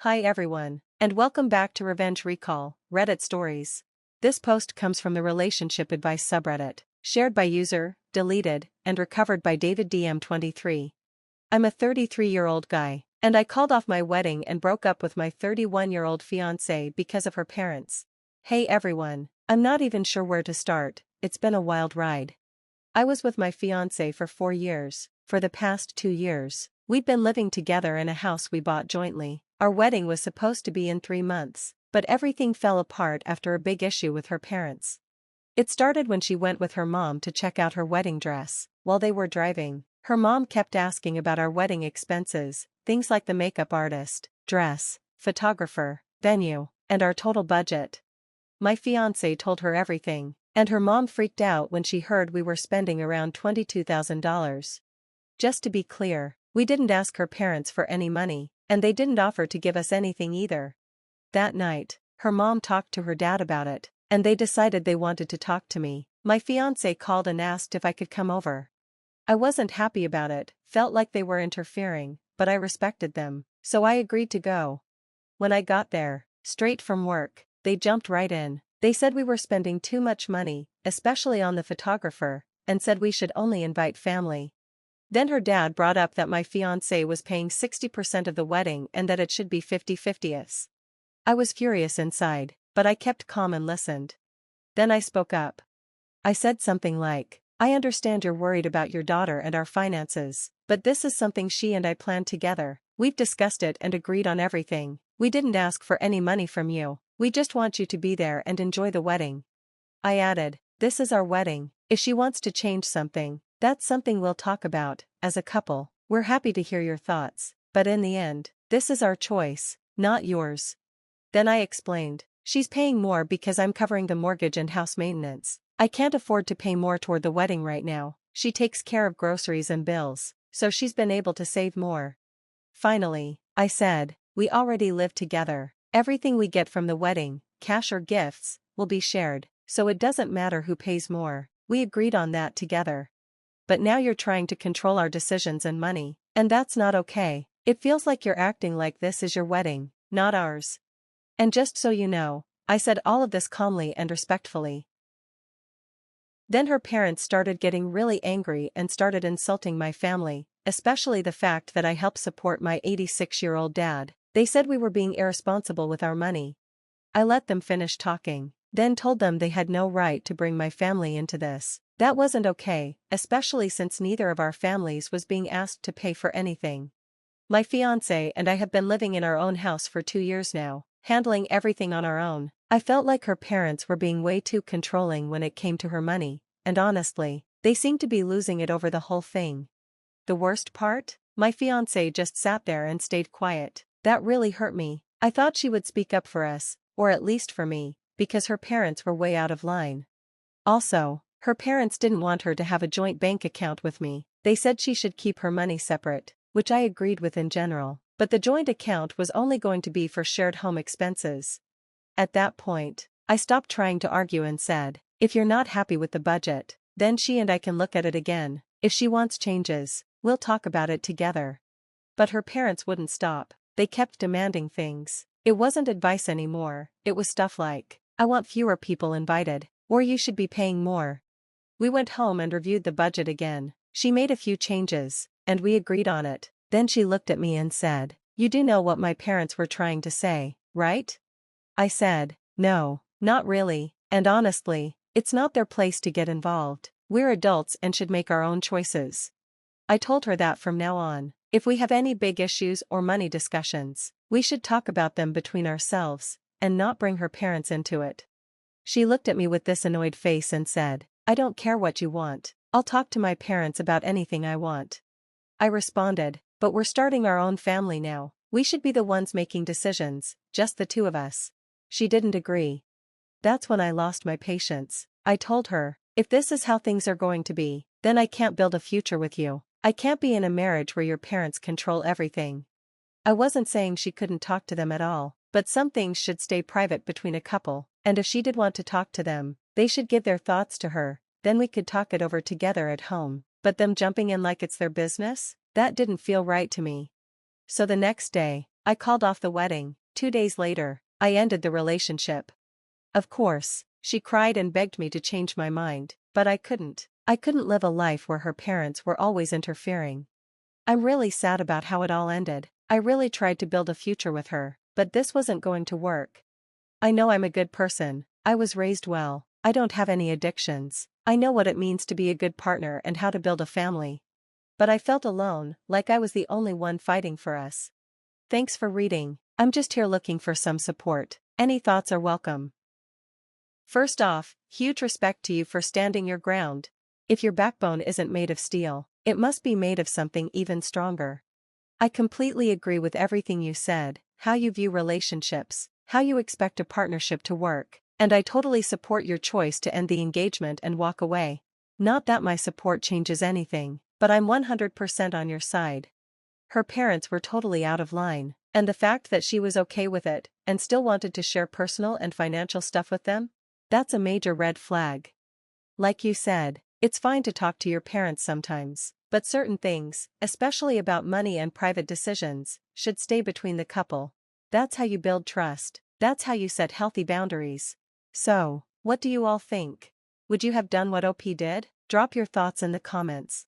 Hi everyone, and welcome back to Revenge Recall, Reddit Stories. This post comes from the Relationship Advice subreddit, shared by user, deleted, and recovered by DavidDM23. I'm a 33-year-old guy, and I called off my wedding and broke up with my 31-year-old fiancée because of her parents. Hey everyone, I'm not even sure where to start, it's been a wild ride. I was with my fiancé for 4 years. For the past 2 years, we'd been living together in a house we bought jointly. Our wedding was supposed to be in 3 months, but everything fell apart after a big issue with her parents. It started when she went with her mom to check out her wedding dress. While they were driving, her mom kept asking about our wedding expenses, things like the makeup artist, dress, photographer, venue, and our total budget. My fiancé told her everything, and her mom freaked out when she heard we were spending around $22,000. Just to be clear, we didn't ask her parents for any money, and they didn't offer to give us anything either. That night, her mom talked to her dad about it, and they decided they wanted to talk to me. My fiancé called and asked if I could come over. I wasn't happy about it, felt like they were interfering, but I respected them, so I agreed to go. When I got there, straight from work, they jumped right in. They said we were spending too much money, especially on the photographer, and said we should only invite family. Then her dad brought up that my fiancé was paying 60% of the wedding and that it should be 50-50. I was furious inside, but I kept calm and listened. Then I spoke up. I said something like, I understand you're worried about your daughter and our finances, but this is something she and I planned together. We've discussed it and agreed on everything. We didn't ask for any money from you. We just want you to be there and enjoy the wedding. I added, this is our wedding. If she wants to change something, that's something we'll talk about. As a couple, we're happy to hear your thoughts, but in the end, this is our choice, not yours. Then I explained, she's paying more because I'm covering the mortgage and house maintenance. I can't afford to pay more toward the wedding right now. She takes care of groceries and bills, so she's been able to save more. Finally, I said, we already live together. Everything we get from the wedding, cash or gifts, will be shared, so it doesn't matter who pays more. We agreed on that together. But now you're trying to control our decisions and money, and that's not okay. It feels like you're acting like this is your wedding, not ours. And just so you know, I said all of this calmly and respectfully. Then her parents started getting really angry and started insulting my family, especially the fact that I helped support my 86-year-old dad. They said we were being irresponsible with our money. I let them finish talking, then told them they had no right to bring my family into this. That wasn't okay, especially since neither of our families was being asked to pay for anything. My fiancé and I have been living in our own house for 2 years now, handling everything on our own. I felt like her parents were being way too controlling when it came to her money, and honestly, they seemed to be losing it over the whole thing. The worst part? My fiancé just sat there and stayed quiet. That really hurt me. I thought she would speak up for us, or at least for me, because her parents were way out of line. Also, her parents didn't want her to have a joint bank account with me. They said she should keep her money separate, which I agreed with in general, but the joint account was only going to be for shared home expenses. At that point, I stopped trying to argue and said, if you're not happy with the budget, then she and I can look at it again. If she wants changes, we'll talk about it together. But her parents wouldn't stop. They kept demanding things. It wasn't advice anymore, it was stuff like, I want fewer people invited, or you should be paying more. We went home and reviewed the budget again. She made a few changes, and we agreed on it. Then she looked at me and said, you do know what my parents were trying to say, right? I said, no, not really, and honestly, it's not their place to get involved. We're adults and should make our own choices. I told her that from now on, if we have any big issues or money discussions, we should talk about them between ourselves, and not bring her parents into it. She looked at me with this annoyed face and said, I don't care what you want, I'll talk to my parents about anything I want. I responded, but we're starting our own family now, we should be the ones making decisions, just the two of us. She didn't agree. That's when I lost my patience. I told her, if this is how things are going to be, then I can't build a future with you. I can't be in a marriage where your parents control everything. I wasn't saying she couldn't talk to them at all, but some things should stay private between a couple, and if she did want to talk to them, they should give their thoughts to her, then we could talk it over together at home. But them jumping in like it's their business? That didn't feel right to me. So the next day, I called off the wedding. 2 days later, I ended the relationship. Of course, she cried and begged me to change my mind, but I couldn't. I couldn't live a life where her parents were always interfering. I'm really sad about how it all ended. I really tried to build a future with her, but this wasn't going to work. I know I'm a good person. I was raised well. I don't have any addictions. I know what it means to be a good partner and how to build a family. But I felt alone, like I was the only one fighting for us. Thanks for reading. I'm just here looking for some support. Any thoughts are welcome. First off, huge respect to you for standing your ground. If your backbone isn't made of steel, it must be made of something even stronger. I completely agree with everything you said, how you view relationships, how you expect a partnership to work, and I totally support your choice to end the engagement and walk away. Not that my support changes anything, but I'm 100% on your side. Her parents were totally out of line, and the fact that she was okay with it, and still wanted to share personal and financial stuff with them? That's a major red flag. Like you said, it's fine to talk to your parents sometimes, but certain things, especially about money and private decisions, should stay between the couple. That's how you build trust, that's how you set healthy boundaries. So, what do you all think? Would you have done what OP did? Drop your thoughts in the comments.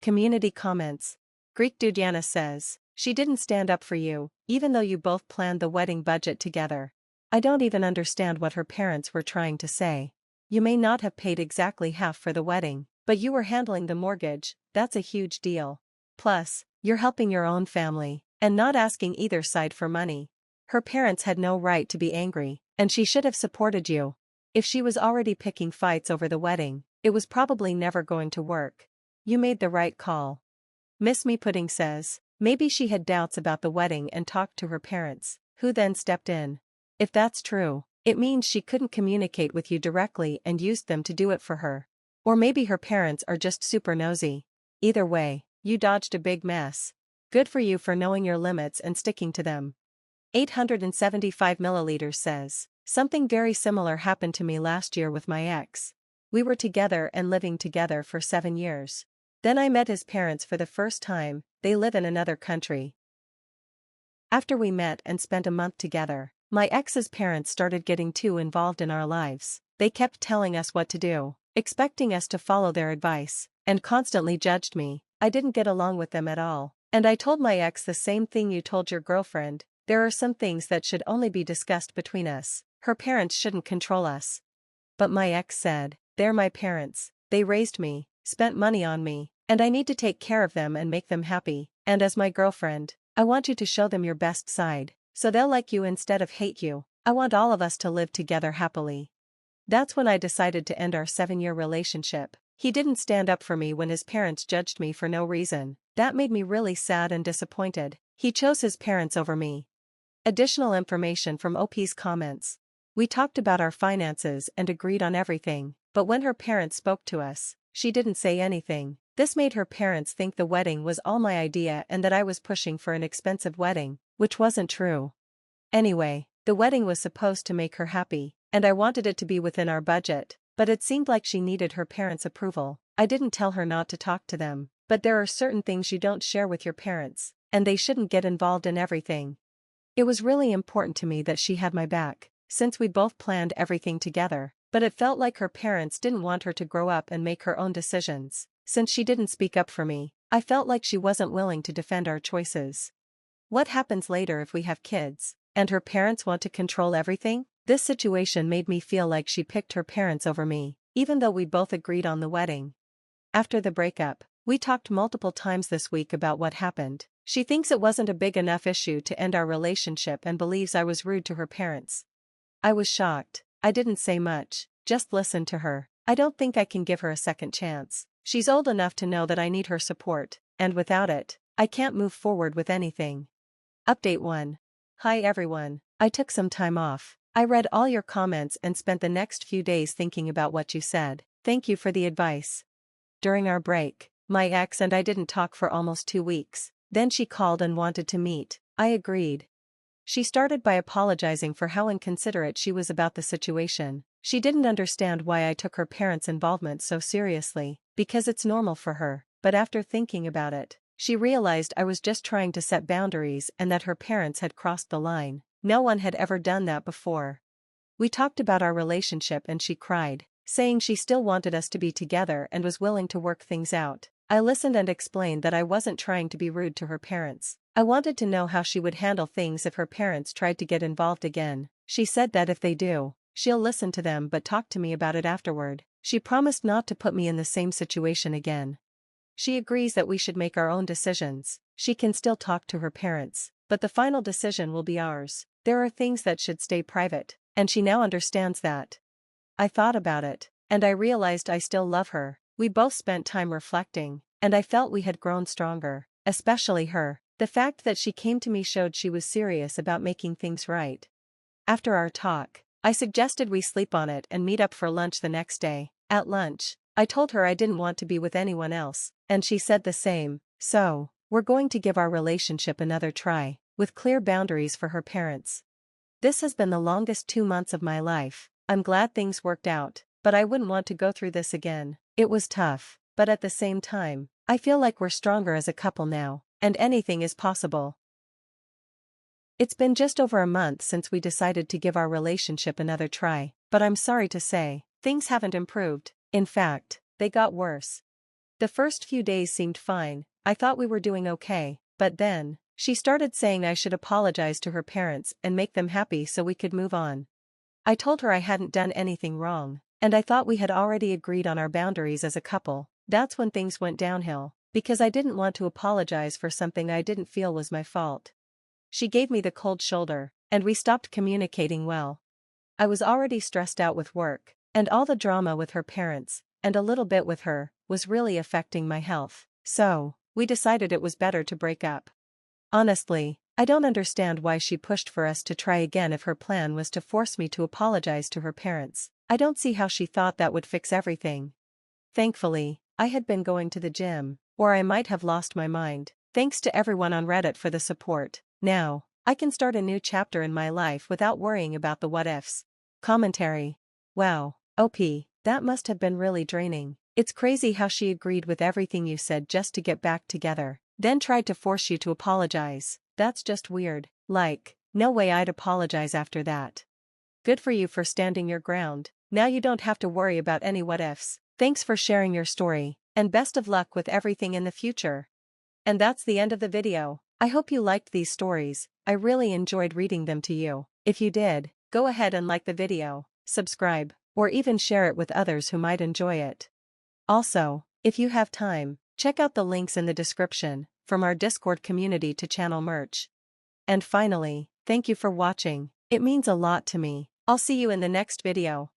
Community comments. Greek Dudiana says, she didn't stand up for you, even though you both planned the wedding budget together. I don't even understand what her parents were trying to say. You may not have paid exactly half for the wedding, but you were handling the mortgage, that's a huge deal. Plus, you're helping your own family, and not asking either side for money. Her parents had no right to be angry, and she should have supported you. If she was already picking fights over the wedding, it was probably never going to work. You made the right call. Miss Me Pudding says, maybe she had doubts about the wedding and talked to her parents, who then stepped in. If that's true, it means she couldn't communicate with you directly and used them to do it for her. Or maybe her parents are just super nosy. Either way, you dodged a big mess. Good for you for knowing your limits and sticking to them. 875 milliliters says, something very similar happened to me last year with my ex. We were together and living together for 7 years. Then I met his parents for the first time. They live in another country. After we met and spent a month together, my ex's parents started getting too involved in our lives. They kept telling us what to do, expecting us to follow their advice, and constantly judged me. I didn't get along with them at all. And I told my ex the same thing you told your girlfriend. There are some things that should only be discussed between us. Her parents shouldn't control us. But my ex said, they're my parents. They raised me, spent money on me, and I need to take care of them and make them happy. And as my girlfriend, I want you to show them your best side, so they'll like you instead of hate you. I want all of us to live together happily. That's when I decided to end our 7-year relationship. He didn't stand up for me when his parents judged me for no reason. That made me really sad and disappointed. He chose his parents over me. Additional information from OP's comments. We talked about our finances and agreed on everything, but when her parents spoke to us, she didn't say anything. This made her parents think the wedding was all my idea and that I was pushing for an expensive wedding, which wasn't true. Anyway, the wedding was supposed to make her happy, and I wanted it to be within our budget, but it seemed like she needed her parents' approval. I didn't tell her not to talk to them, but there are certain things you don't share with your parents, and they shouldn't get involved in everything. It was really important to me that she had my back, since we both planned everything together, but it felt like her parents didn't want her to grow up and make her own decisions. Since she didn't speak up for me, I felt like she wasn't willing to defend our choices. What happens later if we have kids, and her parents want to control everything? This situation made me feel like she picked her parents over me, even though we both agreed on the wedding. After the breakup, we talked multiple times this week about what happened. She thinks it wasn't a big enough issue to end our relationship and believes I was rude to her parents. I was shocked. I didn't say much, just listened to her. I don't think I can give her a second chance. She's old enough to know that I need her support, and without it, I can't move forward with anything. Update 1. Hi everyone, I took some time off. I read all your comments and spent the next few days thinking about what you said. Thank you for the advice. During our break, my ex and I didn't talk for almost 2 weeks. Then she called and wanted to meet. I agreed. She started by apologizing for how inconsiderate she was about the situation. She didn't understand why I took her parents' involvement so seriously, because it's normal for her, but after thinking about it, She realized I was just trying to set boundaries and that her parents had crossed the line. No one had ever done that before. We talked about our relationship and she cried, saying she still wanted us to be together and was willing to work things out. I listened and explained that I wasn't trying to be rude to her parents. I wanted to know how she would handle things if her parents tried to get involved again. She said that if they do, she'll listen to them but talk to me about it afterward. She promised not to put me in the same situation again. She agrees that we should make our own decisions. She can still talk to her parents, but the final decision will be ours. There are things that should stay private, and she now understands that. I thought about it, and I realized I still love her. We both spent time reflecting, and I felt we had grown stronger, especially her. The fact that she came to me showed she was serious about making things right. After our talk, I suggested we sleep on it and meet up for lunch the next day. At lunch, I told her I didn't want to be with anyone else, and she said the same. So, we're going to give our relationship another try, with clear boundaries for her parents. This has been the longest 2 months of my life. I'm glad things worked out, but I wouldn't want to go through this again. It was tough, but at the same time, I feel like we're stronger as a couple now, and anything is possible. It's been just over a month since we decided to give our relationship another try, but I'm sorry to say, things haven't improved. In fact, they got worse. The first few days seemed fine. I thought we were doing okay, but then, she started saying I should apologize to her parents and make them happy so we could move on. I told her I hadn't done anything wrong, and I thought we had already agreed on our boundaries as a couple. That's when things went downhill, because I didn't want to apologize for something I didn't feel was my fault. She gave me the cold shoulder, and we stopped communicating well. I was already stressed out with work, and all the drama with her parents, and a little bit with her, was really affecting my health. So, we decided it was better to break up. Honestly, I don't understand why she pushed for us to try again if her plan was to force me to apologize to her parents. I don't see how she thought that would fix everything. Thankfully, I had been going to the gym, or I might have lost my mind. Thanks to everyone on Reddit for the support. Now, I can start a new chapter in my life without worrying about the what-ifs. Commentary. Wow, OP, that must have been really draining. It's crazy how she agreed with everything you said just to get back together, then tried to force you to apologize. That's just weird. Like, no way I'd apologize after that. Good for you for standing your ground. Now you don't have to worry about any what-ifs. Thanks for sharing your story, and best of luck with everything in the future. And that's the end of the video. I hope you liked these stories. I really enjoyed reading them to you. If you did, go ahead and like the video, subscribe, or even share it with others who might enjoy it. Also, if you have time, check out the links in the description, from our Discord community to channel merch. And finally, thank you for watching. It means a lot to me. I'll see you in the next video.